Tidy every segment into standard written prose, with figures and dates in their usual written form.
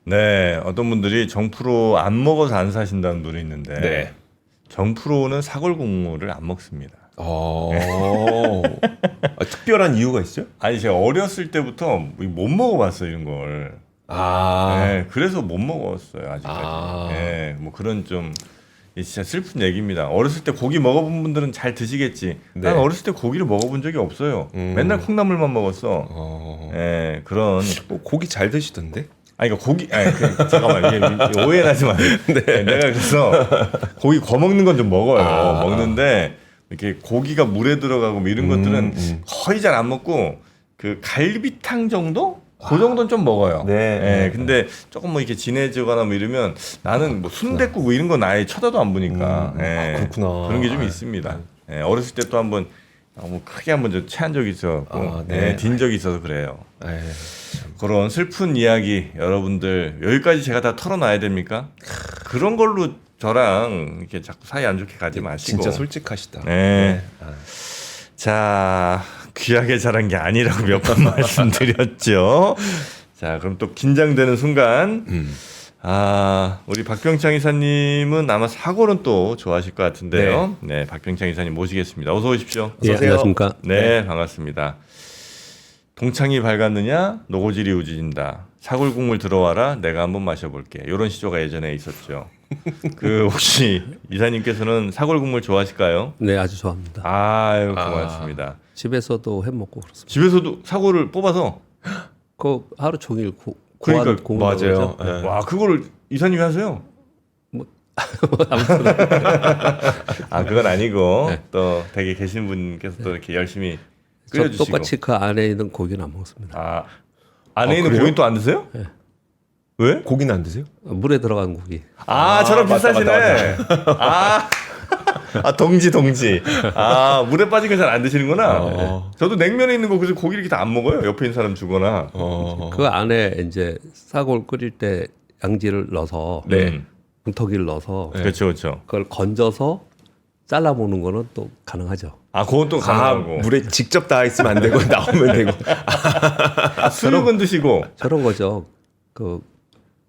네, 어떤 분들이 정프로 안 먹어서 안 사신다는 분이 있는데 네. 정프로는 사골 국물을 안 먹습니다. 특별한 이유가 있어요? 아니 제가 어렸을 때부터 못 먹어봤어요 이런 걸. 네, 그래서 못 먹었어요 아직까지. 네, 뭐 그런 좀 진짜 슬픈 얘기입니다. 어렸을 때 고기 먹어본 분들은 잘 드시겠지. 네. 난 어렸을 때 고기를 먹어본 적이 없어요. 맨날 콩나물만 먹었어. 네, 그런. 고기 잘 드시던데? 아니, 그러니까 고기, 잠깐만, 이게 오해는 하지 마세요. 네. 내가 그래서 고기 구워 먹는 건 좀 먹어요. 먹는데, 이렇게 고기가 물에 들어가고 뭐 이런 것들은 거의 잘 안 먹고, 그 갈비탕 정도? 그 정도는 좀 먹어요. 네. 근데 조금 뭐 이렇게 진해지거나 뭐 이러면 나는 뭐 순댓국 뭐 이런 건 아예 쳐다도 안 보니까. 그렇구나. 그런 게 좀 있습니다. 어렸을 때 또 한번 너무 크게 한번 좀 체한 적이 있어갖고, 딘 적이 있어서 그래요. 그런 슬픈 이야기 여러분들 여기까지 제가 다 털어놔야 됩니까? 그런 걸로 저랑 이렇게 자꾸 사이 안 좋게 가지 마시고. 진짜 솔직하시다. 네. 자, 귀하게 자란 게 아니라고 몇 번 말씀드렸죠. 자, 그럼 또 긴장되는 순간. 우리 박병창 이사님은 아마 사골은 또 좋아하실 것 같은데요. 네, 박병창 이사님 모시겠습니다. 어서 오십시오. 예, 안녕하십니까. 네, 반갑습니다. 동창이 밝았느냐 노고질이 우진다. 사골 국물 들어와라 내가 한번 마셔볼게. 이런 시조가 예전에 있었죠. 그 혹시 이사님께서는 사골 국물 좋아하실까요? 네, 아주 좋아합니다. 아유 고맙습니다. 집에서도 해 먹고 그렇습니다. 집에서도 사골을 뽑아서 그 하루 종일 그러니까 맞아요. 와 그거를 이사님이 하세요? 아무튼 그건 아니고 네. 또 댁에 계신 분께서 또 이렇게 열심히 저 끓여주시고. 똑같이 그 안에 있는 고기는 안 먹습니다. 안에 있는 그래요? 고기는 또 안 드세요? 네. 왜? 고기는 안 드세요? 물에 들어간 고기. 저랑 맞다, 비슷하시네. 동지. 물에 빠진 거 잘 안 드시는구나. 저도 냉면에 있는 거 그래서 고기 이렇게 다 안 먹어요. 옆에 있는 사람 주거나. 그 안에 이제 사골 끓일 때 양지를 넣어서 뭉터기를 넣어서 그렇죠. 그걸 건져서 잘라 먹는 거는 또 가능하죠. 그건 또 가능하고. 물에 직접 닿아 있으면 안 되고 나오면 되고. 수육은 드시고. 저런 거죠. 그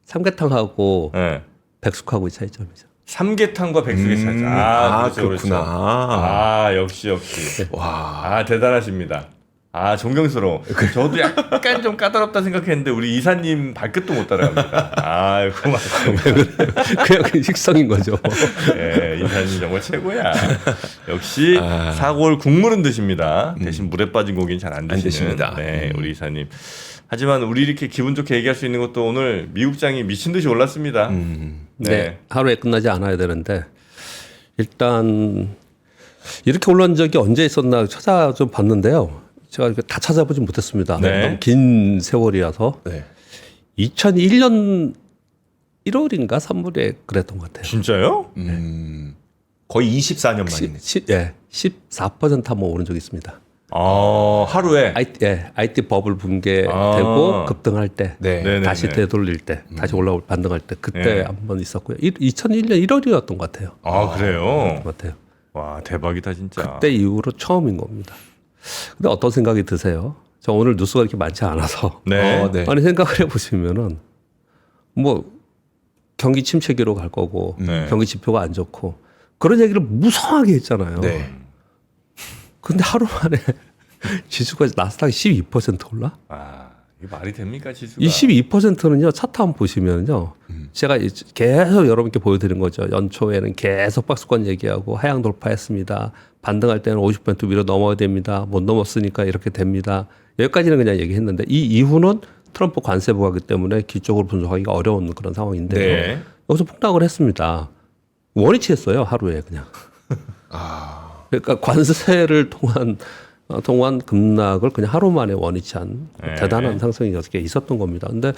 삼계탕하고 네. 백숙하고의 차이점이죠. 삼계탕과 백숙의 차이. 그렇죠, 그렇구나. 역시. 와. 대단하십니다. 존경스러워. 저도 약간 좀 까다롭다 생각했는데 우리 이사님 발끝도 못 따라갑니다. 고맙습니다. 그냥 그 식성인 거죠. 네, 이사님 정말 최고야. 역시 사골 국물은 드십니다. 대신 물에 빠진 고기는 잘 안 드시는. 드십니다. 네, 우리 이사님. 하지만 우리 이렇게 기분 좋게 얘기할 수 있는 것도 오늘 미국장이 미친 듯이 올랐습니다. 네, 하루에 끝나지 않아야 되는데 일단 이렇게 올라온 적이 언제 있었나 찾아 좀 봤는데요. 제가 이렇게 다 찾아보진 못했습니다. 네. 너무 긴 세월이라서 2001년 1월인가 3월에 그랬던 것 같아요. 진짜요? 거의 24년 만이네. 14% 한번 오른 적이 있습니다. 하루에. IT 버블 붕괴되고 급등할 때, 네네네. 다시 되돌릴 때, 다시 올라올 반등할 때 그때 한번 있었고요. 2001년 1월이었던 것 같아요. 그래요? 것 같아요. 와, 대박이다 진짜. 그때 이후로 처음인 겁니다. 근데 어떤 생각이 드세요? 저 오늘 뉴스가 이렇게 많지 않아서. 네. 아니 생각을 해보시면은 뭐 경기 침체기로 갈 거고 경기 지표가 안 좋고 그런 얘기를 무성하게 했잖아요. 네. 근데 하루 만에 지수가 나스닥이 12% 올라? 이게 말이 됩니까 지수가? 이 12%는요 차트 한번 보시면요. 제가 계속 여러분께 보여드린 거죠. 연초에는 계속 박스권 얘기하고 하향 돌파했습니다. 반등할 때는 50% 위로 넘어야 됩니다. 못 넘었으니까 이렇게 됩니다. 여기까지는 그냥 얘기했는데 이 이후는 트럼프 관세 부과기 때문에 기적으로 분석하기가 어려운 그런 상황인데요. 여기서 폭락을 했습니다. 원위치했어요 하루에 그냥. 그러니까 관세를 통한 급락을 그냥 하루 만에 원위치한 대단한 상승이 어떻게 있었던 겁니다. 근데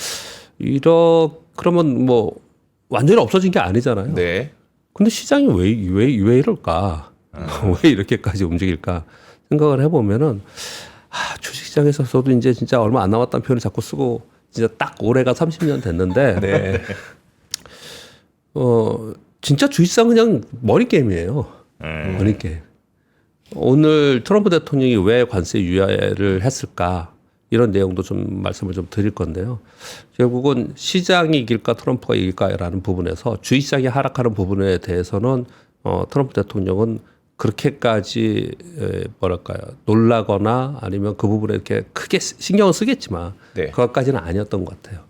그러면 뭐 완전히 없어진 게 아니잖아요. 네. 근데 시장이 왜 이럴까? 왜 이렇게까지 움직일까? 생각을 해보면은 주식시장에서도 이제 진짜 얼마 안 남았다는 표현을 자꾸 쓰고 진짜 딱 올해가 30년 됐는데 진짜 주식시장은 그냥 머리 게임이에요. 머리 게임. 오늘 트럼프 대통령이 왜 관세 유예를 했을까? 이런 내용도 좀 말씀을 좀 드릴 건데요. 결국은 시장이 이길까 트럼프가 이길까라는 부분에서 주식시장이 하락하는 부분에 대해서는 트럼프 대통령은 그렇게까지 뭐랄까요 놀라거나 아니면 그 부분에 이렇게 크게 신경을 쓰겠지만 네. 그것까지는 아니었던 것 같아요.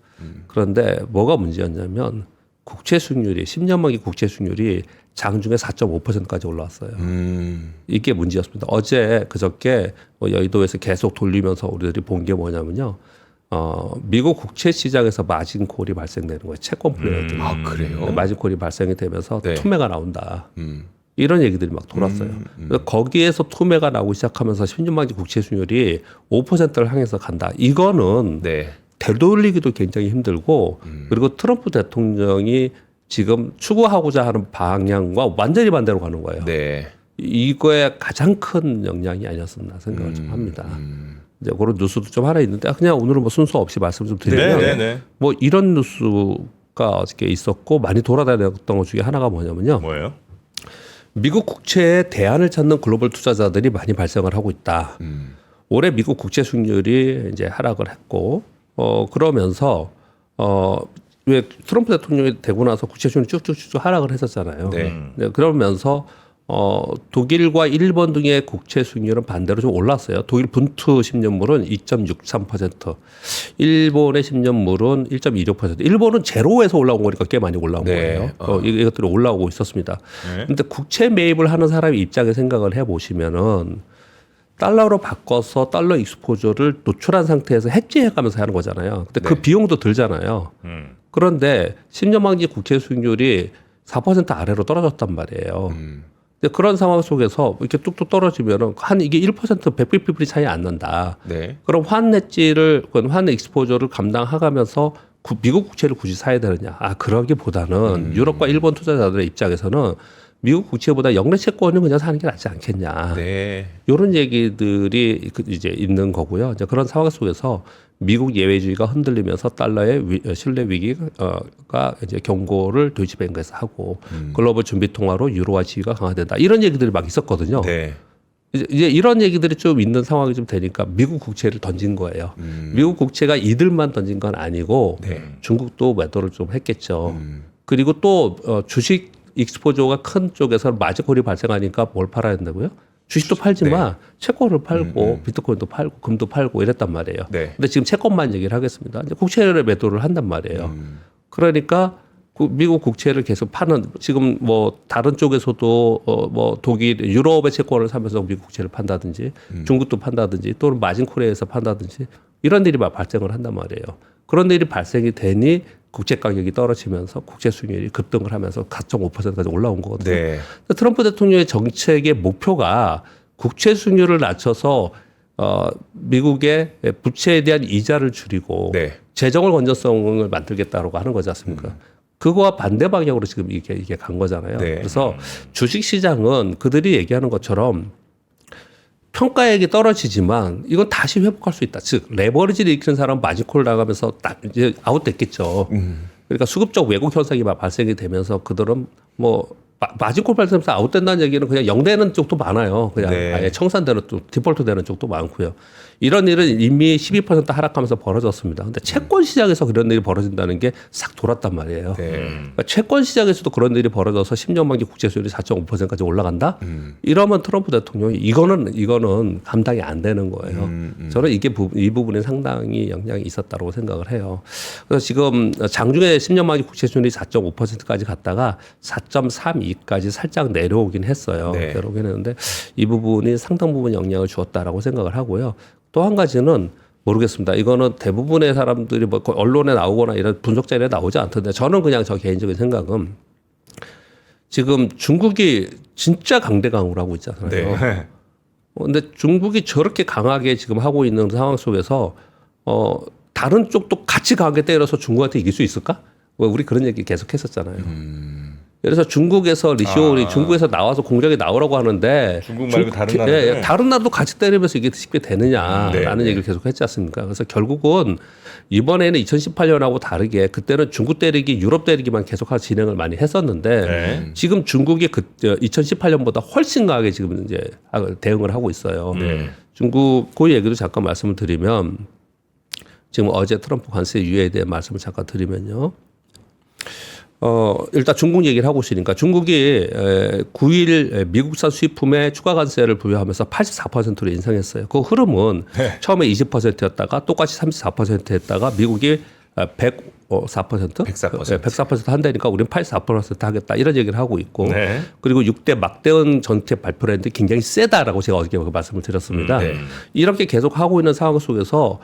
그런데 뭐가 문제였냐면 국채 수익률이 10년 만기 국채 수익률이 장중에 4.5%까지 올라왔어요. 이게 문제였습니다. 어제 그저께 여의도에서 계속 돌리면서 우리들이 본 게 뭐냐면요. 미국 국채 시장에서 마진콜이 발생되는 거예요. 채권 플레이어들이. 아, 그래요? 마진콜이 발생이 되면서 네. 투매가 나온다. 이런 얘기들이 막 돌았어요. 그래서 거기에서 투매가 나오기 시작하면서 10년 만기 국채 수익률이 5%를 향해서 간다. 이거는 네. 되돌리기도 굉장히 힘들고 그리고 트럼프 대통령이 지금 추구하고자 하는 방향과 완전히 반대로 가는 거예요. 네. 이거에 가장 큰 영향이 아니었었나 생각을 좀 합니다. 이제 그런 뉴스도 좀 하나 있는데 그냥 오늘은 뭐 순서 없이 말씀 좀 드리면 네네네. 뭐 이런 뉴스가 어저께 있었고 많이 돌아다녔던 것 중에 하나가 뭐냐면요. 뭐예요? 미국 국채에 대안을 찾는 글로벌 투자자들이 많이 발생을 하고 있다. 올해 미국 국채 수익률이 이제 하락을 했고 그러면서 왜 트럼프 대통령이 되고 나서 국채 수익률이 쭉쭉쭉 하락을 했었잖아요. 네. 네, 그러면서 독일과 일본 등의 국채 수익률은 반대로 좀 올랐어요. 독일 분투 10년물은 2.63%, 일본의 10년물은 1.26%. 일본은 제로에서 올라온 거니까 꽤 많이 올라온 네. 거예요. 이것들이 올라오고 있었습니다. 그런데 국채 매입을 하는 사람의 입장에 생각을 해보시면은 달러로 바꿔서 달러 익스포저를 노출한 상태에서 해지해가면서 하는 거잖아요. 근데 그 네. 비용도 들잖아요. 그런데 10년 만기 국채 수익률이 4% 아래로 떨어졌단 말이에요. 근데 그런 상황 속에서 이렇게 뚝뚝 떨어지면은 한 이게 1% 100bp 차이 안 난다. 네. 그럼 환 익스포저를 감당하면서 미국 국채를 굳이 사야 되느냐? 그러기보다는 유럽과 일본 투자자들의 입장에서는 미국 국채보다 영내 채권은 그냥 사는 게 낫지 않겠냐. 네. 이런 얘기들이 이제 있는 거고요. 이제 그런 상황 속에서 미국 예외주의가 흔들리면서 달러의 신뢰 위기가 이제 경고를 도이치뱅크에서 하고 글로벌 준비 통화로 유로화 지위가 강화된다. 이런 얘기들이 막 있었거든요. 네. 이제 이런 얘기들이 좀 있는 상황이 좀 되니까 미국 국채를 던진 거예요. 미국 국채가 이들만 던진 건 아니고 네. 중국도 매도를 좀 했겠죠. 그리고 또 주식 익스포저가 큰 쪽에서 마진콜이 발생하니까 뭘 팔아야 된다고요? 주식도 팔지만 채권을 팔고 비트코인도 팔고 금도 팔고 이랬단 말이에요. 네. 근데 지금 채권만 얘기를 하겠습니다. 이제 국채를 매도를 한단 말이에요. 그러니까 미국 국채를 계속 파는 지금 뭐 다른 쪽에서도 뭐 독일, 유럽의 채권을 사면서 미국 국채를 판다든지 중국도 판다든지 또는 마진콜에서 판다든지 이런 일이 막 발생을 한단 말이에요. 그런 일이 발생이 되니 국채 가격이 떨어지면서 국채 수익률이 급등을 하면서 4.5%까지 올라온 거거든요. 네. 트럼프 대통령의 정책의 목표가 국채 수익률을 낮춰서 미국의 부채에 대한 이자를 줄이고 네. 재정을 건전성을 만들겠다라고 하는 거지 않습니까? 그거와 반대 방향으로 지금 이게 간 거잖아요. 네. 그래서 주식 시장은 그들이 얘기하는 것처럼 평가액이 떨어지지만 이건 다시 회복할 수 있다. 즉 레버리지를 일으키는 사람은 마진콜 나가면서 딱 이제 아웃됐겠죠. 그러니까 수급적 왜곡 현상이 발생이 되면서 그들은 뭐 마진콜 발생하면서 아웃된다는 얘기는 그냥 영되는 쪽도 많아요. 그냥 네. 아예 청산되는 쪽, 디폴트 되는 쪽도 많고요. 이런 일은 이미 12% 하락하면서 벌어졌습니다. 근데 채권 시장에서 그런 일이 벌어진다는 게 싹 돌았단 말이에요. 네. 그러니까 채권 시장에서도 그런 일이 벌어져서 10년 만기 국채 수익률이 4.5%까지 올라간다? 이러면 트럼프 대통령이 이거는 감당이 안 되는 거예요. 저는 이 부분에 상당히 영향이 있었다고 생각을 해요. 그래서 지금 장중에 10년 만기 국채 수익률이 4.5%까지 갔다가 4.32까지 살짝 내려오긴 했어요. 네. 내려오긴 했는데 이 부분이 상당 부분 영향을 주었다라고 생각을 하고요. 또 한 가지는 모르겠습니다. 이거는 대부분의 사람들이 뭐 언론에 나오거나 이런 분석 자료에 나오지 않던데 저는 그냥 저 개인적인 생각은 지금 중국이 진짜 강대강으로 하고 있잖아요. 네. 근데 중국이 저렇게 강하게 지금 하고 있는 상황 속에서 다른 쪽도 같이 강하게 때려서 중국한테 이길 수 있을까? 우리 그런 얘기 계속 했었잖아요. 그래서 중국에서 리쇼온이 중국에서 나와서 공장에 나오라고 하는데 중국 말고 다른 나라들? 다른 나라도 같이 때리면서 이게 쉽게 되느냐라는 네. 얘기를 계속 했지 않습니까? 그래서 결국은 이번에는 2018년하고 다르게 그때는 중국 때리기, 유럽 때리기만 계속 진행을 많이 했었는데 네. 지금 중국이 2018년보다 훨씬 강하게 지금 이제 대응을 하고 있어요. 네. 중국 그 얘기도 잠깐 말씀을 드리면 지금 어제 트럼프 관세 유예에 대한 말씀을 잠깐 드리면요. 일단 중국 얘기를 하고 있으니까 중국이 9일 미국산 수입품에 추가 관세를 부여하면서 84%로 인상했어요. 그 흐름은 처음에 20%였다가 똑같이 34% 했다가 미국이 104%? 104% 한다니까 우리는 84% 하겠다 이런 얘기를 하고 있고 네. 그리고 6대 막대응 정책 발표를 했는데 굉장히 세다라고 제가 어저께 말씀을 드렸습니다. 이렇게 계속 하고 있는 상황 속에서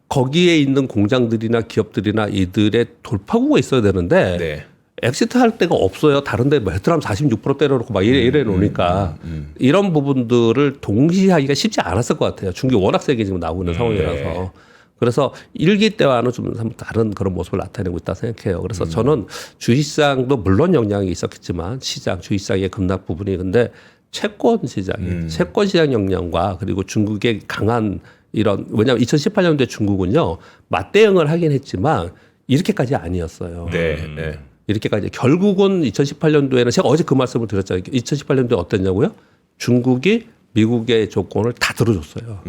거기에 있는 공장들이나 기업들이나 이들의 돌파구가 있어야 되는데 네. 엑시트 할 데가 없어요. 다른데 베트남 46% 때려놓고 막 이래 놓으니까 이런 부분들을 동시에 하기가 쉽지 않았을 것 같아요. 중국이 워낙 세게 지금 나오고 있는 상황이라서. 그래서 일기 때와는 좀 다른 그런 모습을 나타내고 있다 생각해요. 그래서 저는 주식시장도 물론 영향이 있었겠지만 시장, 주식시장의 급락 부분이 근데 채권 시장이 채권 시장 영향과 그리고 중국의 강한 이런 왜냐하면 2018년도에 중국은요 맞대응을 하긴 했지만 이렇게까지 아니었어요. 네. 네. 이렇게까지 결국은 2018년도에는 제가 어제 그 말씀을 드렸잖아요. 2018년도에 어땠냐고요? 중국이 미국의 조건을 다 들어줬어요.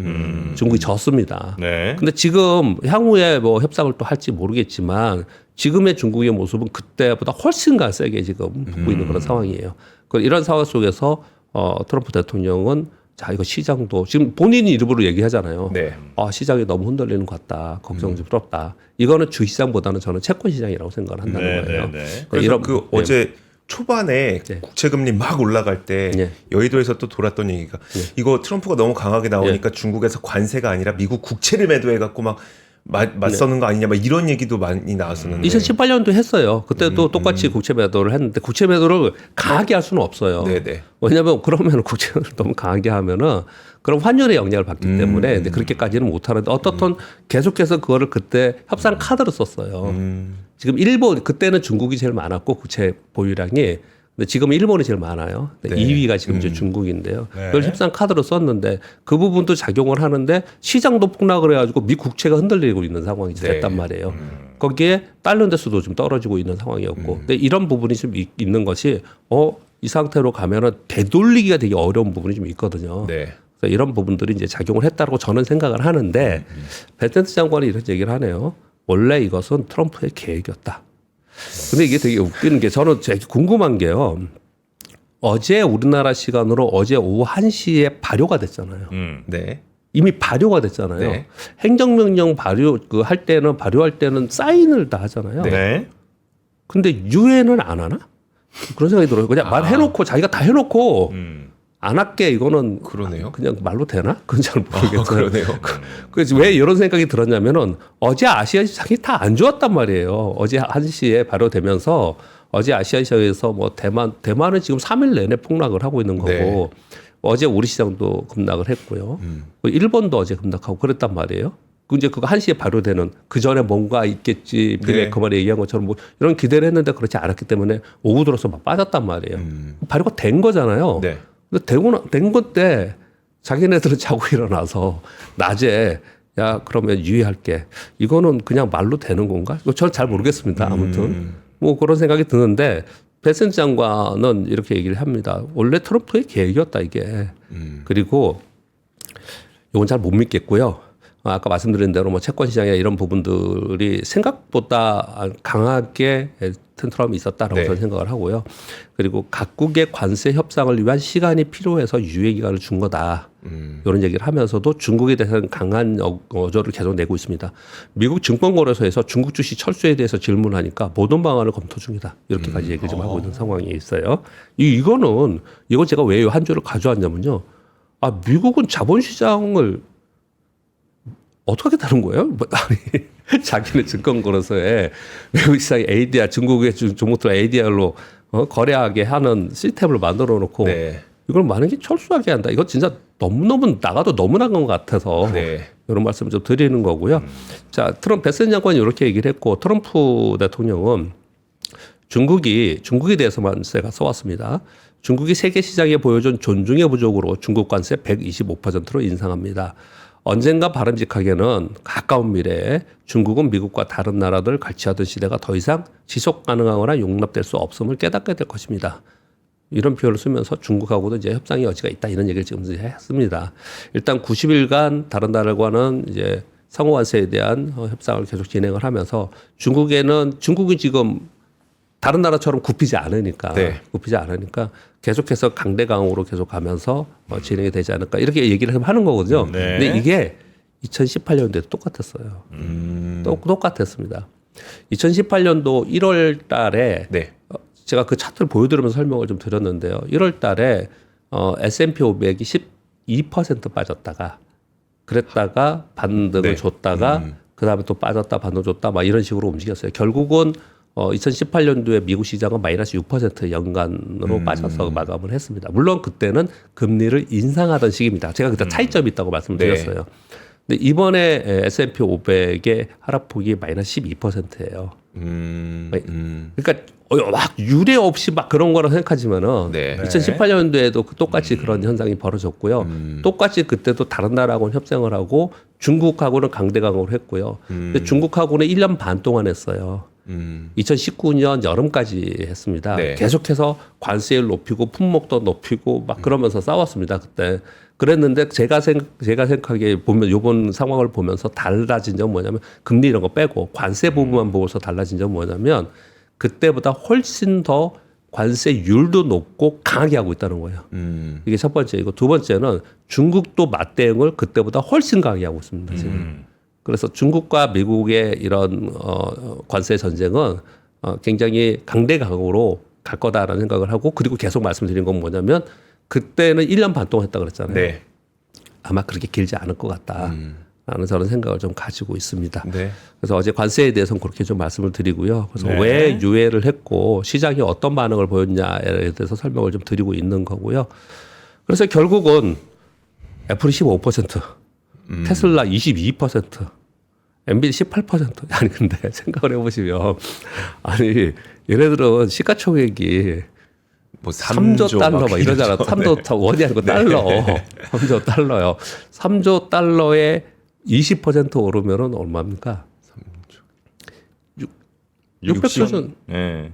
중국이 졌습니다. 네. 근데 지금 향후에 뭐 협상을 또 할지 모르겠지만 지금의 중국의 모습은 그때보다 훨씬 세게 지금 붙고 있는 그런 상황이에요. 이런 상황 속에서 트럼프 대통령은 자, 이거 시장도 지금 본인이 일부러 얘기하잖아요. 네. 시장이 너무 흔들리는 것 같다. 걱정스럽다. 이거는 주시장보다는 저는 채권 시장이라고 생각을 한다는 거예요. 그래서 이런 어제 초반에 국채금리 막 올라갈 때 여의도에서 또 돌았던 얘기가 이거 트럼프가 너무 강하게 나오니까 중국에서 관세가 아니라 미국 국채를 매도해 갖고 막 맞서는 거 아니냐 막 이런 얘기도 많이 나왔었는데 2018년도 했어요. 그때도 똑같이 국채 매도를 했는데 국채 매도를 강하게 할 수는 없어요. 네네. 왜냐하면 그러면 국채를 너무 강하게 하면은 그럼 환율의 영향을 받기 때문에 근데 그렇게까지는 못 하는데 어떻든 계속해서 그거를 그때 협상 카드로 썼어요. 지금 일본 그때는 중국이 제일 많았고 국채 보유량이 근데 지금 일본이 제일 많아요. 2위가 지금 이제 중국인데요. 그걸 협상 카드로 썼는데 그 부분도 작용을 하는데 시장도 폭락을 해가지고 미 국채가 흔들리고 있는 상황이 됐단 말이에요. 거기에 달러 대수도 좀 떨어지고 있는 상황이었고, 근데 이런 부분이 좀 있는 것이 이 상태로 가면은 되돌리기가 되게 어려운 부분이 좀 있거든요. 네. 그래서 이런 부분들이 이제 작용을 했다고 저는 생각을 하는데 베텐스 장관이 이런 얘기를 하네요. 원래 이것은 트럼프의 계획이었다. 근데 이게 되게 웃기는 게 저는 되게 궁금한 게요. 어제 우리나라 시간으로 어제 오후 1시에 발효가 됐잖아요. 네. 이미 발효가 됐잖아요. 네. 행정명령 발효할 때는 사인을 다 하잖아요. 네. 근데 유엔은 안 하나? 그런 생각이 들어요. 그냥 말해놓고 자기가 다 해놓고 안 할게 이거는 그러네요. 그냥 말로 되나? 그건 잘 모르겠어요. 그러네요. 그래서 왜 이런 생각이 들었냐면은 어제 아시아 시장이 다 안 좋았단 말이에요. 어제 1시에 발효되면서 어제 아시아 시장에서 뭐 대만은 지금 3일 내내 폭락을 하고 있는 거고 네. 어제 우리 시장도 급락을 했고요. 일본도 어제 급락하고 그랬단 말이에요. 이제 그거 1시에 발효되는 그 전에 뭔가 있겠지. 빌 에커만이 얘기한 것처럼 뭐 이런 기대를 했는데 그렇지 않았기 때문에 오후 들어서 막 빠졌단 말이에요. 발효가 된 거잖아요. 네. 근데 된 건데 자기네들은 자고 일어나서 낮에 야 그러면 유의할게. 이거는 그냥 말로 되는 건가? 저는 잘 모르겠습니다. 아무튼 뭐 그런 생각이 드는데 베센 장관은 이렇게 얘기를 합니다. 원래 트럼프의 계획이었다 이게. 그리고 이건 잘 못 믿겠고요. 아까 말씀드린 대로 뭐 채권 시장이나 이런 부분들이 생각보다 강하게 트럼프가 있었다라고 저는 생각을 하고요. 그리고 각국의 관세 협상을 위한 시간이 필요해서 유예 기간을 준 거다. 이런 얘기를 하면서도 중국에 대해서는 강한 어조를 계속 내고 있습니다. 미국 증권거래소에서 중국 주식 철수에 대해서 질문하니까 모든 방안을 검토 중이다. 이렇게까지 얘기를 좀 하고 있는 상황이 있어요. 이건 제가 왜 한 줄을 가져왔냐면요. 미국은 자본시장을 어떻게 다른 거예요? 아니, 자기네 증권거래소에 외국 시장의 ADR, 중국의 종목들 ADR로 거래하게 하는 시스템을 만들어 놓고 이걸 만약에 철수하게 한다. 이거 진짜 너무너무 나가도 너무 나간 것 같아서 이런 말씀을 좀 드리는 거고요. 자, 베센 장관이 이렇게 얘기를 했고 트럼프 대통령은 중국에 대해서만 제가 써왔습니다. 중국이 세계 시장에 보여준 존중의 부족으로 중국 관세 125%로 인상합니다. 언젠가 바람직하게는 가까운 미래에 중국은 미국과 다른 나라들 같이 하던 시대가 더 이상 지속 가능하거나 용납될 수 없음을 깨닫게 될 것입니다. 이런 표현을 쓰면서 중국하고도 이제 협상의 여지가 있다 이런 얘기를 지금 이제 했습니다. 일단 90일간 다른 나라과는 이제 상호관세에 대한 협상을 계속 진행을 하면서 중국이 지금 다른 나라처럼 굽히지 않으니까 계속해서 강대강으로 계속 가면서 진행이 되지 않을까 이렇게 얘기를 하는 거거든요. 네. 근데 이게 2018년도에도 똑같았어요. 똑같았습니다. 2018년도 1월 달에 제가 그 차트를 보여드리면서 설명을 좀 드렸는데요. 1월 달에 S&P 500이 12% 빠졌다가 그랬다가 반등을 줬다가 그다음에 또 빠졌다 반등 줬다 막 이런 식으로 움직였어요. 결국은 2018년도에 미국 시장은 마이너스 6% 연간으로 빠져서 마감을 했습니다. 물론 그때는 금리를 인상하던 시기입니다. 제가 그때 차이점이 있다고 말씀을 드렸어요. 근데 이번에 S&P 500의 하락폭이 마이너스 12%예요. 그러니까 막 유례 없이 막 그런 거라 생각하지만은 2018년도에도 똑같이 그런 현상이 벌어졌고요. 똑같이 그때도 다른 나라하고는 협상을 하고 중국하고는 강대강으로 했고요. 근데 중국하고는 1년 반 동안 했어요. 2019년 여름까지 했습니다. 계속해서 관세를 높이고 품목도 높이고 막 그러면서 싸웠습니다. 그때. 그랬는데 제가 생각하기에 보면 요번 상황을 보면서 달라진 점은 뭐냐면 금리 이런 거 빼고 관세 부분만 보고서 달라진 점은 뭐냐면 그때보다 훨씬 더 관세율도 높고 강하게 하고 있다는 거예요. 이게 첫 번째이고 두 번째는 중국도 맞대응을 그때보다 훨씬 강하게 하고 있습니다. 지금. 그래서 중국과 미국의 이런 관세 전쟁은 굉장히 강대강으로 갈 거다라는 생각을 하고 그리고 계속 말씀드린 건 뭐냐면 그때는 1년 반 동안 했다고 그랬잖아요. 아마 그렇게 길지 않을 것 같다라는 저는 생각을 좀 가지고 있습니다. 그래서 어제 관세에 대해서는 그렇게 좀 말씀을 드리고요. 그래서 왜 유예를 했고 시장이 어떤 반응을 보였냐에 대해서 설명을 좀 드리고 있는 거고요. 그래서 결국은 애플이 15%, 테슬라 22%, 엔비디 18%. 아니 근데 생각을 해보시면 아니 얘네들은 시가총액이 뭐 3조 달러 막 이러잖아. 3조 원이 아니고 달러. 3조 달러요. 3조 달러에 20% 오르면은 얼마입니까? 600조. 네.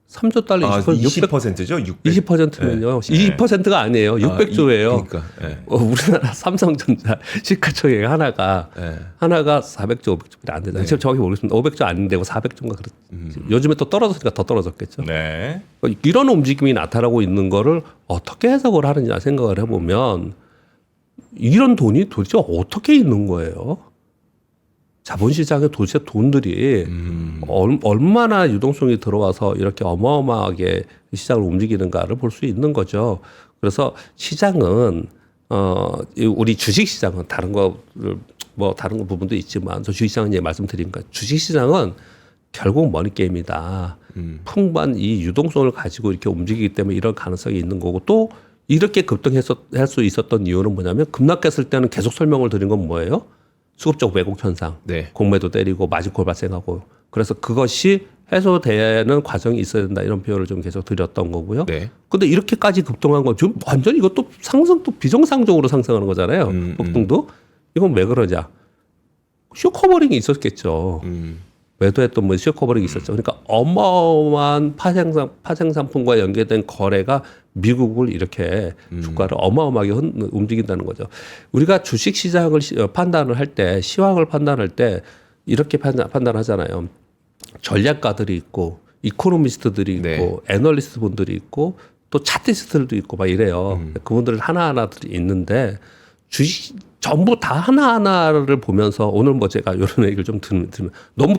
3조 달러 20%죠? 20%면요. 20%가 아니에요. 600조예요. 그러니까. 우리나라 삼성전자 시가총액 하나가 400조, 500조밖에 안 되잖아요. 지금 정확히 모르겠습니다. 500조 안 되고 400조인가 그렇지. 요즘에 또 떨어졌으니까 더 떨어졌겠죠. 이런 움직임이 나타나고 있는 거를 어떻게 해석을 하느냐 생각을 해보면 이런 돈이 도대체 어떻게 있는 거예요? 자본시장에 도대체 돈들이 얼마나 유동성이 들어와서 이렇게 어마어마하게 시장을 움직이는가를 볼 수 있는 거죠. 그래서 시장은 우리 주식시장은 다른 거를 뭐 다른 거 부분도 있지만 저 주식시장은 이제 말씀드린 거 주식시장은 결국 머니게임이다. 풍부한 이 유동성을 가지고 이렇게 움직이기 때문에 이런 가능성이 있는 거고 또 이렇게 급등할 수 있었던 이유는 뭐냐면 급락했을 때는 계속 설명을 드린 건 뭐예요? 수급적 왜곡 현상, 공매도 때리고 마진콜 발생하고 그래서 그것이 해소되는 과정이 있어야 된다 이런 표현을 좀 계속 드렸던 거고요. 근데 이렇게까지 급등한 건 지금 완전히 이것도 상승도 비정상적으로 상승하는 거잖아요. 폭등도 이건 왜 그러냐? 쇼커버링이 있었겠죠. 매도했던 뭐 쇼커버링이 있었죠. 그러니까 어마어마한 파생 상품과 연계된 거래가 미국을 이렇게 주가를 어마어마하게 움직인다는 거죠. 우리가 주식 시장을 판단을 할 때 시황을 판단할 때 이렇게 판단하잖아요. 전략가들이 있고 이코노미스트들이 있고 애널리스트 분들이 있고 또 차티스트들도 있고 막 이래요. 그분들 하나하나들이 있는데 주식 전부 다 하나하나를 보면서 오늘 뭐 제가 이런 얘기를 좀 들으면 너무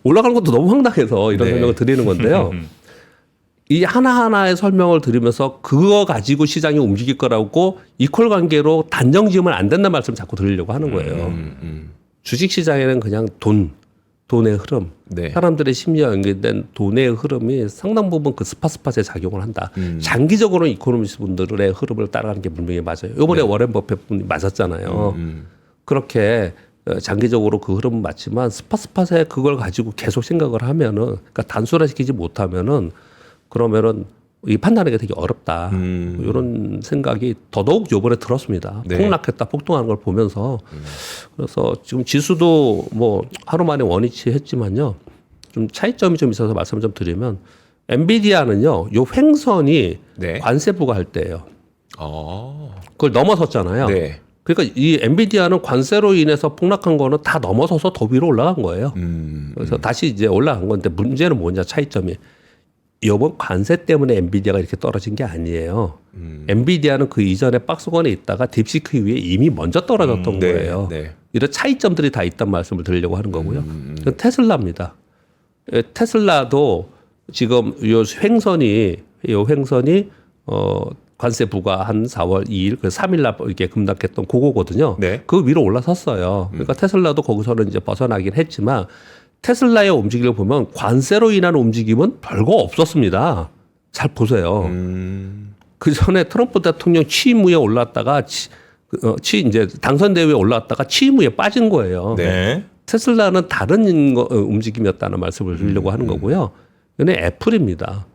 올라가는 것도 너무 황당해서 이런 설명을 드리는 건데요. 이 하나하나의 설명을 들으면서 그거 가지고 시장이 움직일 거라고 이퀄 관계로 단정 지으면 안 된다는 말씀을 자꾸 드리려고 하는 거예요. 주식시장에는 그냥 돈의 흐름, 사람들의 심리와 연결된 돈의 흐름이 상당 부분 그 스팟에 작용을 한다. 장기적으로는 이코노미스트 분들의 흐름을 따라가는 게 분명히 맞아요. 이번에 워렌 버핏 분이 맞았잖아요. 그렇게 장기적으로 그 흐름은 맞지만 스팟에 그걸 가지고 계속 생각을 하면은 그러니까 단순화시키지 못하면은 그러면은 이 판단하기가 되게 어렵다. 이런 생각이 더더욱 요번에 들었습니다. 폭락했다, 폭등하는 걸 보면서. 그래서 지금 지수도 뭐 하루 만에 원위치 했지만요. 좀 차이점이 좀 있어서 말씀을 좀 드리면 엔비디아는요. 요 횡선이 관세 부과할 때예요. 그걸 넘어섰잖아요. 그러니까 이 엔비디아는 관세로 인해서 폭락한 거는 다 넘어서서 더 위로 올라간 거예요. 그래서 다시 이제 올라간 건데 문제는 뭐냐 차이점이 이번 관세 때문에 엔비디아가 이렇게 떨어진 게 아니에요. 엔비디아는 그 이전에 박스권에 있다가 딥시크 위에 이미 먼저 떨어졌던 네, 거예요. 네. 이런 차이점들이 다 있단 말씀을 드리려고 하는 거고요. 테슬라입니다. 예, 테슬라도 지금 요 횡선이 관세 부과한 4월 2일 그 3일 날 이렇게 급락했던 그거거든요. 네. 그 위로 올라섰어요. 그러니까 테슬라도 거기서는 이제 벗어나긴 했지만 테슬라의 움직임을 보면 관세로 인한 움직임은 별거 없었습니다. 잘 보세요. 그 전에 트럼프 대통령 취임 후에 올랐다가 이제 당선 대회에 올랐다가 취임 후에 빠진 거예요. 네. 테슬라는 다른 움직임이었다는 말씀을 드리려고 하는 거고요. 이는 애플입니다.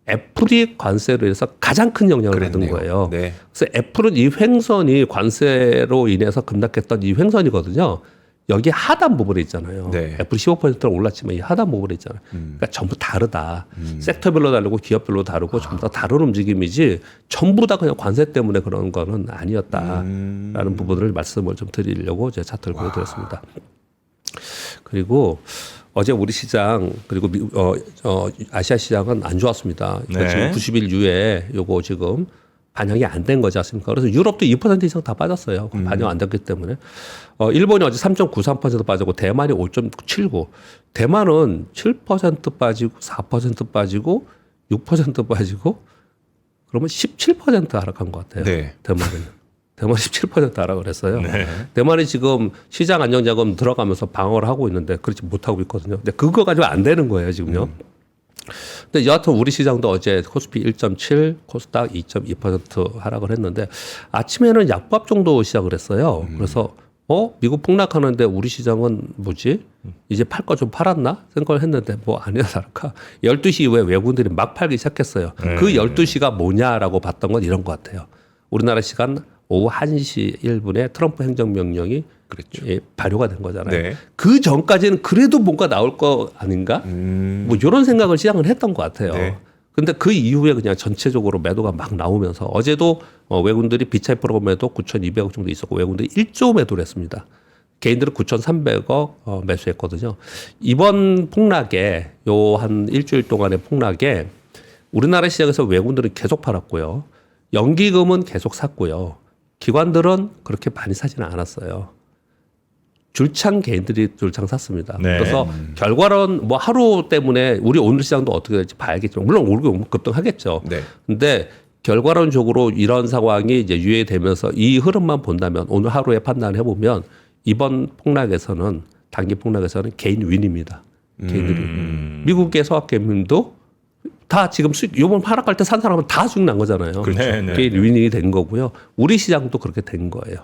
애플이 관세로 인해서 가장 큰 영향을 받은 그랬네요. 거예요. 네. 그래서 애플은 이 횡선이 관세로 인해서 급락했던 이 횡선이거든요. 여기 하단 부분에 있잖아요. 네. 애플이 15%는 올랐지만 이 하단 부분에 있잖아요. 그러니까 전부 다르다. 섹터별로 다르고 기업별로 다르고 전부 다 다른 움직임이지 전부 다 그냥 관세 때문에 그런 거는 아니었다라는 부분을 말씀을 좀 드리려고 제가 차트를 보여드렸습니다. 그리고 어제 우리 시장 그리고 아시아 시장은 안 좋았습니다. 그러니까 네. 지금 90일 이후에 요거 지금 반영이 안 된 거지 않습니까? 그래서 유럽도 2% 이상 다 빠졌어요. 반영 안 됐기 때문에. 일본이 어제 3.93% 빠지고 대만이 5.79. 대만은 7% 빠지고 4% 빠지고 6% 빠지고 그러면 17% 하락한 것 같아요. 네. 대만이 17% 하락을 했어요. 네. 대만이 지금 시장 안정자금 들어가면서 방어를 하고 있는데 그렇지 못하고 있거든요. 근데 그거 가지고 안 되는 거예요, 지금요. 근데 여하튼 우리 시장도 어제 코스피 1.7, 코스닥 2.2% 하락을 했는데 아침에는 약밥 정도 시작을 했어요. 그래서 미국 폭락하는데 우리 시장은 뭐지? 이제 팔 거 좀 팔았나? 생각을 했는데 뭐 아니야 다를까. 12시 이후에 외국인들이 막 팔기 시작했어요. 그 12시가 뭐냐라고 봤던 건 이런 것 같아요. 우리나라 시간 오후 1시 1분에 트럼프 행정명령이 그랬죠. 발효가 된 거잖아요. 네. 그 전까지는 그래도 뭔가 나올 거 아닌가? 뭐 이런 생각을 시장은 했던 것 같아요. 네. 근데 그 이후에 그냥 전체적으로 매도가 막 나오면서 어제도 외국인들이 비차이 프로그램 매도 9,200억 정도 있었고 외국인들이 1조 매도를 했습니다. 개인들은 9,300억 매수했거든요. 이번 폭락에 요 한 일주일 동안의 폭락에 우리나라 시장에서 외국인들은 계속 팔았고요. 연기금은 계속 샀고요. 기관들은 그렇게 많이 사지는 않았어요. 줄창 개인들이 줄창 샀습니다. 네. 그래서 결과론 뭐 하루 때문에 우리 오늘 시장도 어떻게 될지 봐야겠지만 물론 오르고 급등하겠죠. 네. 근데 결과론적으로 이런 상황이 이제 유예되면서 이 흐름만 본다면 오늘 하루에 판단을 해보면 이번 폭락에서는 단기 폭락에서는 개인 윈입니다. 개인들이 미국의 서학개민도 다 지금 요번 하락할 때 산 사람은 다 수익 난 거잖아요. 그렇죠. 네, 네. 그게 윈이 된 거고요. 우리 시장도 그렇게 된 거예요.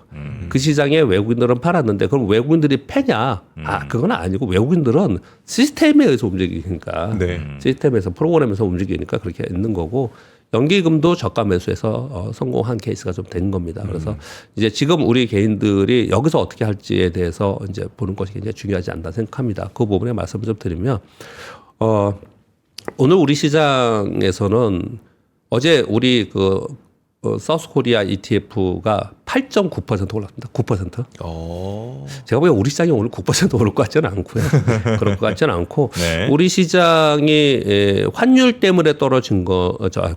그 시장에 외국인들은 팔았는데 그럼 외국인들이 패냐? 그건 아니고 외국인들은 시스템에 의해서 움직이니까 네. 시스템에서 프로그램에서 움직이니까 그렇게 있는 거고 연기금도 저가 매수해서 성공한 케이스가 좀 된 겁니다. 그래서 이제 지금 우리 개인들이 여기서 어떻게 할지에 대해서 이제 보는 것이 굉장히 중요하지 않다 생각합니다. 그 부분에 말씀을 좀 드리면 오늘 우리 시장에서는 어제 우리 사우스코리아 ETF가 8.9% 올랐습니다. 9%. 제가 보기엔 우리 시장이 오늘 9% 오를 것 같지는 않고요. 그럴 것 같지는 않고 네. 우리 시장이 환율 때문에 떨어진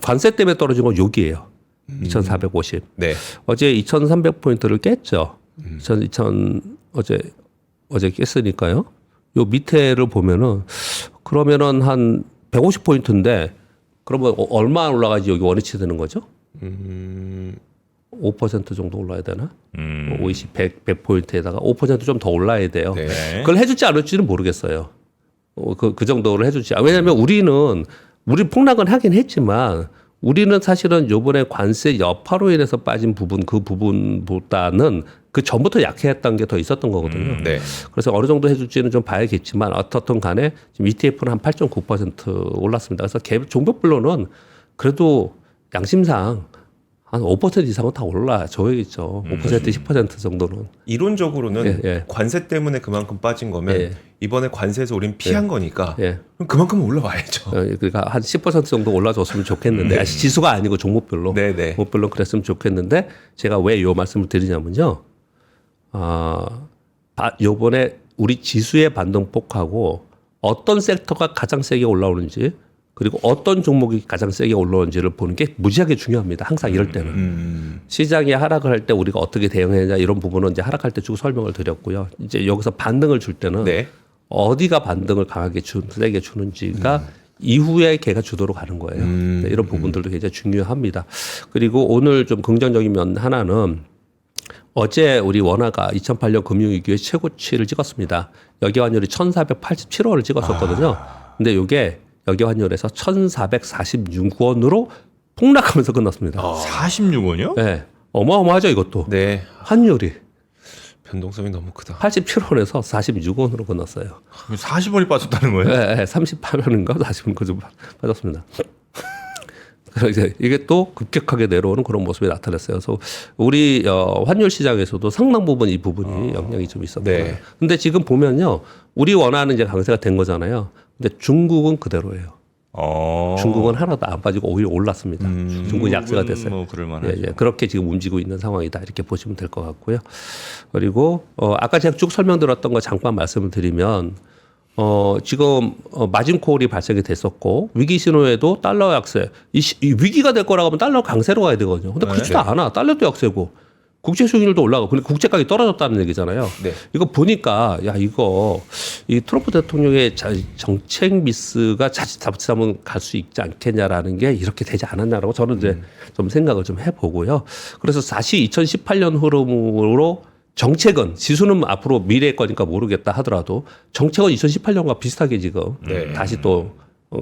관세 때문에 떨어진 건 여기예요. 2,450. 네. 어제 2,300포인트를 깼죠. 어제 깼으니까요. 요 밑에를 보면은 그러면은 한 150포인트인데 그러면 얼마 올라가지 여기 원위치 되는 거죠? 5% 정도 올라야 되나? 50, 100포인트에다가 5% 좀 더 올라야 돼요. 네. 그걸 해줄지 안 해줄지는 모르겠어요. 그 정도를 해줄지. 왜냐하면 우리 폭락은 하긴 했지만 우리는 사실은 요번에 관세 여파로 인해서 빠진 부분 그 부분보다는 그 전부터 약해했던 게 더 있었던 거거든요. 네. 그래서 어느 정도 해줄지는 좀 봐야겠지만 어떻든 간에 지금 ETF는 한 8.9% 올랐습니다. 그래서 종목별로는 그래도 양심상 한 5% 이상은 다 올라줘야겠죠. 5% 10% 정도는. 이론적으로는 예. 관세 때문에 그만큼 빠진 거면 예. 이번에 관세에서 우린 피한 거니까 예. 그럼 그만큼 올라와야죠. 그러니까 한 10% 정도 올라줬으면 좋겠는데 지수가 아니고 종목별로. 네네. 종목별로 그랬으면 좋겠는데 제가 왜 이 말씀을 드리냐면요. 요번에 우리 지수의 반등폭하고 어떤 섹터가 가장 세게 올라오는지 그리고 어떤 종목이 가장 세게 올라오는지를 보는 게 무지하게 중요합니다. 항상 이럴 때는. 시장이 하락을 할 때 우리가 어떻게 대응했냐 이런 부분은 이제 하락할 때 쭉 설명을 드렸고요. 이제 여기서 반등을 줄 때는 네. 어디가 반등을 강하게 세게 주는지가 이후에 걔가 주도로 가는 거예요. 네, 이런 부분들도 굉장히 중요합니다. 그리고 오늘 좀 긍정적인 면 하나는 어제 우리 원화가 2008년 금융위기의 최고치를 찍었습니다. 여기 환율이 1487원을 찍었었거든요. 근데 이게 여기 환율에서 1446원으로 폭락하면서 끝났습니다. 46원이요? 네. 어마어마하죠, 이것도. 네. 환율이 변동성이 너무 크다. 87원에서 46원으로 끝났어요. 40원이 빠졌다는 거예요? 네, 네. 38원인가 40원인가 좀 빠졌습니다. 그래서 이게 또 급격하게 내려오는 그런 모습이 나타났어요. 그래서 우리 환율 시장에서도 상당 부분 이 부분이 영향이 좀 있었고요. 네. 근데 지금 보면요, 우리 원화는 이제 강세가 된 거잖아요. 근데 중국은 그대로예요. 중국은 하나도 안 빠지고 오히려 올랐습니다. 중국은 약세가 됐어요. 뭐 그럴만하죠. 예, 그렇게 지금 움직이고 있는 상황이다 이렇게 보시면 될 것 같고요. 그리고 아까 제가 쭉 설명드렸던 거 잠깐 말씀을 드리면 지금 마진콜이 발생이 됐었고 위기 신호에도 달러 약세 이 위기가 될 거라고 하면 달러 강세로 가야 되거든요. 근데 그렇지도 않아. 달러도 약세고 국제 수익률도 올라가고 근데 국제 가격이 떨어졌다는 얘기잖아요. 네. 이거 보니까 야 이거 이 트럼프 대통령의 정책 미스가 잘못하면 갈 수 있지 않겠냐라는 게 이렇게 되지 않았냐라고 저는 이제 좀 생각을 좀 해보고요. 그래서 다시 2018년 흐름으로 정책은 지수는 앞으로 미래의 거니까 모르겠다 하더라도 정책은 2018년과 비슷하게 지금 다시 또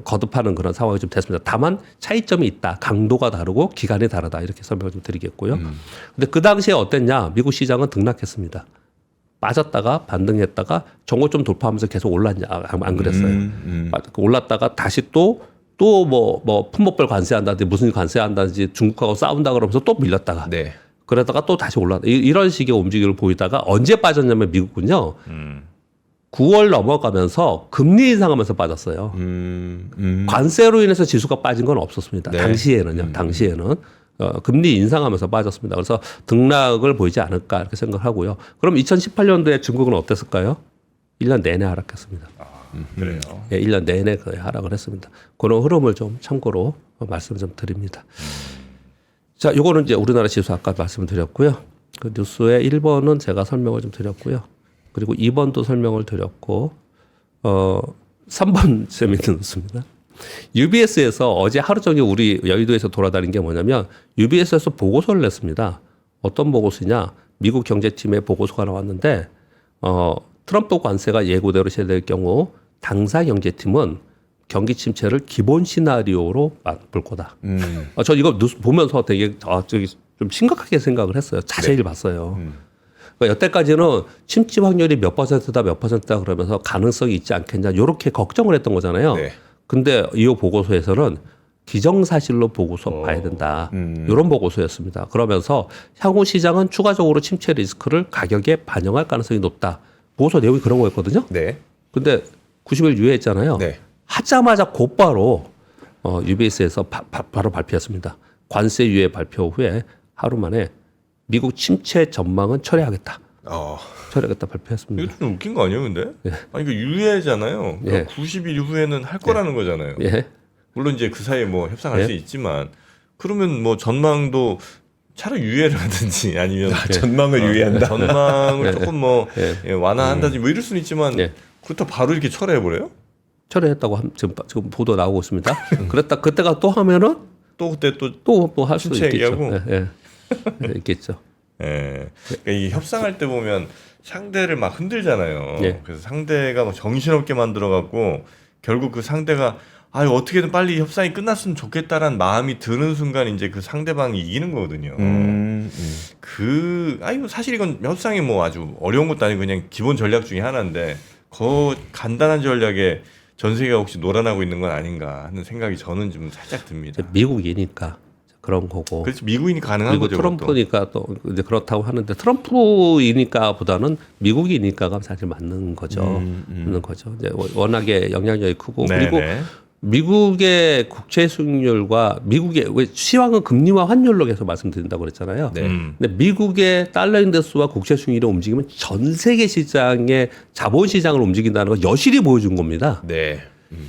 거듭하는 그런 상황이 좀 됐습니다. 다만 차이점이 있다. 강도가 다르고 기간이 다르다. 이렇게 설명을 좀 드리겠고요. 근데 그 당시에 어땠냐? 미국 시장은 등락했습니다. 빠졌다가 반등했다가 정고점 돌파하면서 계속 올랐냐? 안 그랬어요. 올랐다가 다시 또 뭐 품목별 관세한다든지 무슨 관세한다든지 중국하고 싸운다 그러면서 또 밀렸다가 네. 그러다가 또 다시 올랐다. 이런 식의 움직임을 보이다가 언제 빠졌냐면 미국은요. 9월 넘어가면서 금리 인상하면서 빠졌어요. 관세로 인해서 지수가 빠진 건 없었습니다. 네. 당시에는요. 당시에는 금리 인상하면서 빠졌습니다. 그래서 등락을 보이지 않을까 이렇게 생각하고요. 그럼 2018년도에 중국은 어땠을까요? 1년 내내 하락했습니다. 그래요. 예, 1년 내내 거의 하락을 했습니다. 그런 흐름을 좀 참고로 말씀 좀 드립니다. 자, 요거는 이제 우리나라 지수 아까 말씀드렸고요. 그 뉴스의 1번은 제가 설명을 좀 드렸고요. 그리고 2번도 설명을 드렸고, 3번 재밌는 뉴스입니다. UBS에서 어제 하루 종일 우리 여의도에서 돌아다닌 게 뭐냐면 UBS에서 보고서를 냈습니다. 어떤 보고서냐? 미국 경제팀의 보고서가 나왔는데, 트럼프 관세가 예고대로 시행될 경우 당사 경제팀은 경기 침체를 기본 시나리오로 볼 거다. 저 이거 뉴스 보면서 되게 저기 좀 심각하게 생각을 했어요. 자세히 봤어요. 그러니까 여태까지는 침체 확률이 몇 퍼센트다 몇 퍼센트다 그러면서 가능성이 있지 않겠냐 이렇게 걱정을 했던 거잖아요. 네. 근데 이 보고서에서는 기정사실로 보고서 봐야 된다. 이런 보고서였습니다. 그러면서 향후 시장은 추가적으로 침체 리스크를 가격에 반영할 가능성이 높다. 보고서 내용이 그런 거였거든요. 네. 근데 90일 유예했잖아요. 네. 하자마자 곧바로 UBS에서 바로 발표했습니다. 관세 유예 발표 후에 하루 만에 미국 침체 전망은 철회하겠다. 철회하겠다 발표했습니다. 이거 좀 웃긴 거 아니에요, 근데? 아니 그 유예잖아요. 예. 90일 이후에는 할 거라는 거잖아요. 예. 물론 이제 그 사이에 뭐 협상할 예. 수 있지만 그러면 뭐 전망도 차라리 유예를 하든지 아니면 전망을 유예한다. 전망을 조금 뭐 예. 완화한다든지 뭐 이럴 수는 있지만 예. 그렇다 바로 이렇게 철회해 버려요? 철회했다고 지금 보도 나오고 있습니다. 그랬다 그때가 또 하면은 또 그때 또 또 뭐 할 수도 침체 있겠죠. 얘기하고? 예. 예. 있겠죠. 예. 그러니까 이 협상할 때 보면 상대를 막 흔들잖아요. 예. 그래서 상대가 막 정신없게 만들어 갖고 결국 그 상대가 어떻게든 빨리 협상이 끝났으면 좋겠다라는 마음이 드는 순간 이제 그 상대방이 이기는 거거든요. 사실 이건 협상이 뭐 아주 어려운 것도 아니고 그냥 기본 전략 중에 하나인데 그 간단한 전략에 전 세계가 혹시 놀아나고 있는 건 아닌가 하는 생각이 저는 좀 살짝 듭니다. 미국이니까 그런 거고. 그렇지 미국인이 가능한 그리고 거죠. 트럼프니까 또 이제 그렇다고 하는데 트럼프이니까보다는 미국이니까가 사실 맞는 거죠. 맞는 거죠. 이제 워낙에 영향력이 크고 네네. 그리고 미국의 국채 수익률과 미국의 왜 시황은 금리와 환율로 계속 말씀드린다고 그랬잖아요. 네. 근데 미국의 달러 인덱스와 국채 수익률이 움직이면 전 세계 시장의 자본 시장을 움직인다는 걸 여실히 보여준 겁니다. 네.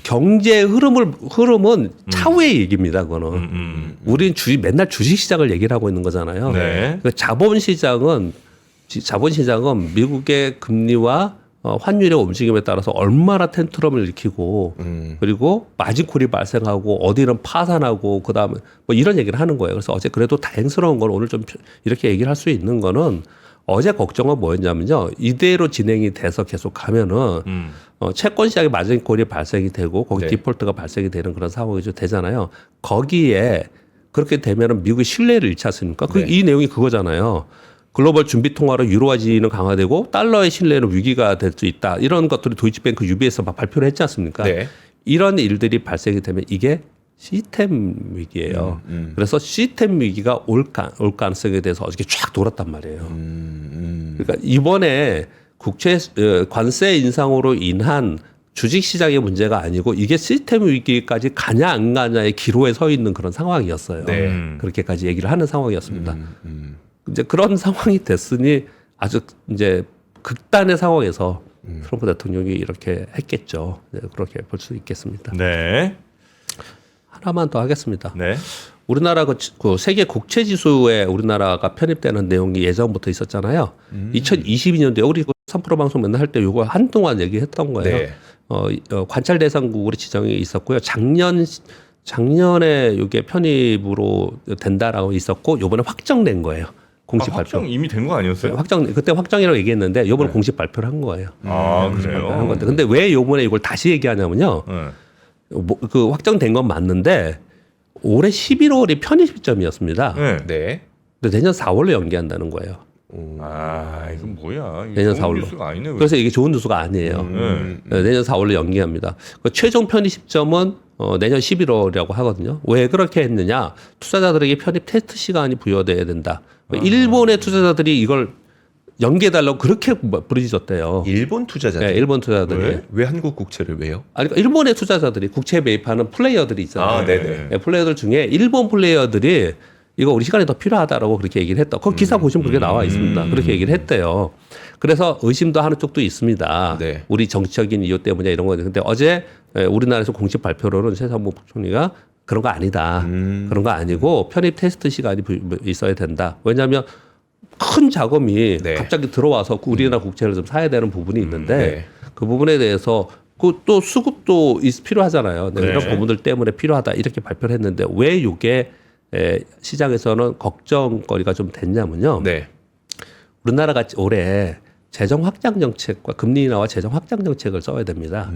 경제의 흐름은 차후의 얘기입니다. 그거는 우리는 맨날 주식 시장을 얘기를 하고 있는 거잖아요. 네. 그 자본 시장은 미국의 금리와 환율의 움직임에 따라서 얼마나 텐트럼을 일으키고 그리고 마진콜이 발생하고 어디는 파산하고 그다음에 뭐 이런 얘기를 하는 거예요. 그래서 어제 그래도 다행스러운 건 오늘 좀 이렇게 얘기를 할 수 있는 거는 어제 걱정은 뭐였냐면요. 이대로 진행이 돼서 계속 가면은 채권 시장에 마진콜이 발생이 되고 거기 네. 디폴트가 발생이 되는 그런 상황이 좀 되잖아요. 거기에 그렇게 되면은 미국이 신뢰를 잃지 않습니까? 네. 이 내용이 그거잖아요. 글로벌 준비 통화로 유로화 지위는 강화되고 달러의 신뢰는 위기가 될 수 있다. 이런 것들이 도이치뱅크 UBS 막 발표를 했지 않습니까? 네. 이런 일들이 발생이 되면 이게 시스템 위기예요. 그래서 시스템 위기가 올 가능성에 대해서 어저께 쫙 돌았단 말이에요. 그러니까 이번에 관세 인상으로 인한 주식 시장의 문제가 아니고 이게 시스템 위기까지 가냐 안 가냐의 기로에 서 있는 그런 상황이었어요. 네. 그렇게까지 얘기를 하는 상황이었습니다. 이제 그런 상황이 됐으니 아주 이제 극단의 상황에서 트럼프 대통령이 이렇게 했겠죠. 네, 그렇게 볼 수 있겠습니다. 네. 하나만 더 하겠습니다. 네. 우리나라 그 세계 국채 지수에 우리나라가 편입되는 내용이 예전부터 있었잖아요. 2022년도에 우리 3프로 방송 맨날 할 때 이거 한동안 얘기했던 거예요. 네. 관찰 대상국으로 지정이 있었고요. 작년에 이게 편입으로 된다라고 있었고 이번에 확정된 거예요. 공식 발표. 확정 이미 된 거 아니었어요? 그때 확정이라고 얘기했는데 이번에 공식 발표를 한 거예요. 아, 한 그래요? 건데 근데 왜 이번에 이걸 다시 얘기하냐면요. 네. 그 확정된 건 맞는데 올해 11월이 편입 시점이었습니다. 네. 네. 근데 내년 4월로 연기한다는 거예요. 아, 이건 뭐야? 이거 내년 좋은 4월로. 뉴스가 아니네. 왜? 그래서 이게 좋은 뉴스가 아니에요. 네, 내년 4월로 연기합니다. 그 최종 편입 시점은 내년 11월이라고 하거든요. 왜 그렇게 했느냐? 투자자들에게 편입 테스트 시간이 부여돼야 된다. 일본의 투자자들이 이걸 연기해달라고 그렇게 부르짖었대요. 일본 투자자들. 네, 일본 투자자들이. 왜 한국 국채를 왜요? 아니, 그러니까 일본의 투자자들이 국채 매입하는 플레이어들이 있잖아요. 아, 네네. 네, 플레이어들 중에 일본 플레이어들이 이거 우리 시간이 더 필요하다라고 그렇게 얘기를 했다. 그 기사 보시면 그렇게 나와 있습니다. 그렇게 얘기를 했대요. 그래서 의심도 하는 쪽도 있습니다. 네. 우리 정치적인 이유 때문에 이런 거죠. 근데 어제 우리나라에서 공식 발표로는 최상무 총리가 그런 거 아니다. 그런 거 아니고 편입 테스트 시간이 있어야 된다. 왜냐하면 큰 자금이 네. 갑자기 들어와서 우리나라 국채를 좀 사야 되는 부분이 있는데 네. 그 부분에 대해서 그 또 수급도 필요하잖아요. 네. 네. 이런 부분들 때문에 필요하다 이렇게 발표를 했는데 왜 이게 시장에서는 걱정거리가 좀 됐냐면요. 네. 우리나라가 올해 재정 확장 정책과 금리 인하와 재정 확장 정책을 써야 됩니다.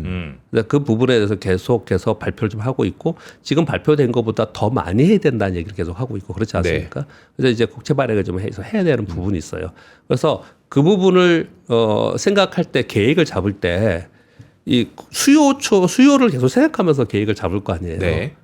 그래서 그 부분에 대해서 계속해서 발표를 좀 하고 있고 지금 발표된 것보다 더 많이 해야 된다는 얘기를 계속 하고 있고 그렇지 않습니까? 그래서 이제 국채 발행을 좀 해서 해야 되는 부분이 있어요. 그래서 그 부분을 생각할 때 계획을 잡을 때 이 수요를 계속 생각하면서 계획을 잡을 거 아니에요. 네.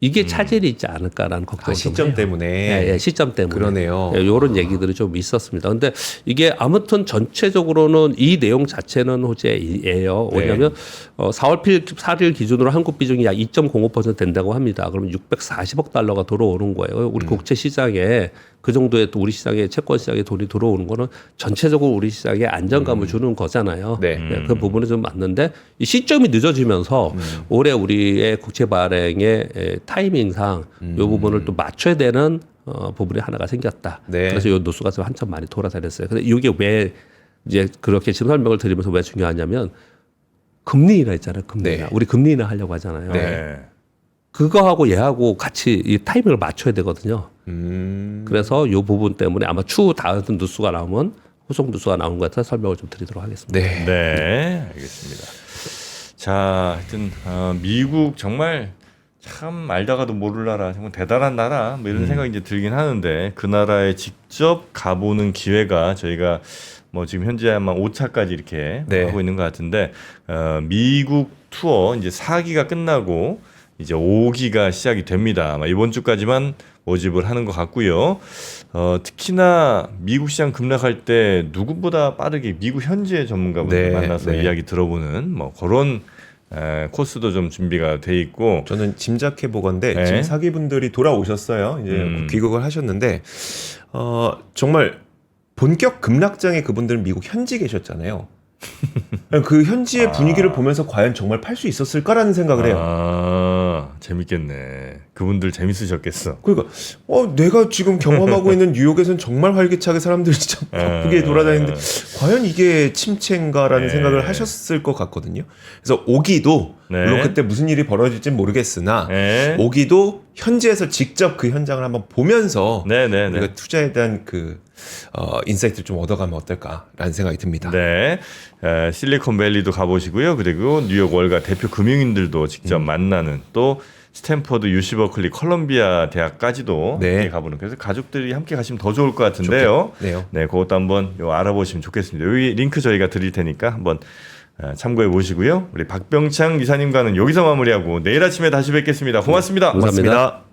이게 차질이 있지 않을까라는 걱정을 좀 시점 해요. 때문에. 예, 시점 때문에. 그러네요. 이런 얘기들이 좀 있었습니다. 근데 이게 아무튼 전체적으로는 이 내용 자체는 호재예요. 네. 왜냐하면 4월 8일 기준으로 한국 비중이 약 2.05% 된다고 합니다. 그러면 640억 달러가 들어오는 거예요. 우리 국채 시장에 그 정도의 또 우리 시장에 채권 시장에 돈이 들어오는 거는 전체적으로 우리 시장에 안정감을 주는 거잖아요. 네. 그 부분은 좀 맞는데 이 시점이 늦어지면서 올해 우리의 국채 발행의 타이밍상 이 부분을 또 맞춰야 되는 부분이 하나가 생겼다. 네. 그래서 이 뉴스가 좀 한참 많이 돌아다녔어요. 근데 이게 왜 이제 그렇게 지금 설명을 드리면서 왜 중요하냐면 금리 인하 있잖아요. 금리 인하. 네. 우리 금리 인하 하려고 하잖아요. 네. 그거하고 얘하고 같이 이 타이밍을 맞춰야 되거든요. 그래서 이 부분 때문에 아마 추후 다음 뉴스가 나오면 후속 뉴스가 나오는 것 같아서 설명을 좀 드리도록 하겠습니다. 네. 네, 알겠습니다. 자, 하여튼 미국 정말 참 알다가도 모를 나라, 정말 대단한 나라, 뭐 이런 생각이 이제 들긴 하는데 그 나라에 직접 가보는 기회가 저희가 뭐 지금 현재 아마 5차까지 이렇게 네. 하고 있는 것 같은데 미국 투어 이제 4기가 끝나고 이제 5기가 시작이 됩니다. 아마 이번 주까지만 모집을 하는 것 같고요. 특히나 미국 시장 급락할 때 누구보다 빠르게 미국 현지의 전문가분들 네, 만나서 네. 이야기 들어보는 뭐 그런 코스도 좀 준비가 돼 있고. 저는 짐작해 보건데 네. 지금 사기분들이 돌아오셨어요. 이제 귀국을 하셨는데 정말 본격 급락장에 그분들은 미국 현지 계셨잖아요. 그 현지의 분위기를 보면서 과연 정말 팔 수 있었을까라는 생각을 해요. 아, 재밌겠네. 그분들 재밌으셨겠어. 그러니까 내가 지금 경험하고 있는 뉴욕에서는 정말 활기차게 사람들이 진짜 바쁘게 돌아다니는데 과연 이게 침체인가라는 생각을 하셨을 것 같거든요. 그래서 오기도 네. 물론 그때 무슨 일이 벌어질지는 모르겠으나 네. 오기도 현지에서 직접 그 현장을 한번 보면서 네네네. 우리가 투자에 대한 그 인사이트를 좀 얻어가면 어떨까라는 생각이 듭니다. 네, 실리콘밸리도 가보시고요. 그리고 뉴욕 월가 대표 금융인들도 직접 만나는 또 스탠퍼드, UC 버클리, 컬럼비아 대학까지도 네. 함께 가보는. 그래서 가족들이 함께 가시면 더 좋을 것 같은데요. 좋겠네요. 네, 그것도 한번 알아보시면 좋겠습니다. 여기 링크 저희가 드릴 테니까 한번 참고해 보시고요. 우리 박병창 이사님과는 여기서 마무리하고 내일 아침에 다시 뵙겠습니다. 고맙습니다. 감사합니다. 고맙습니다.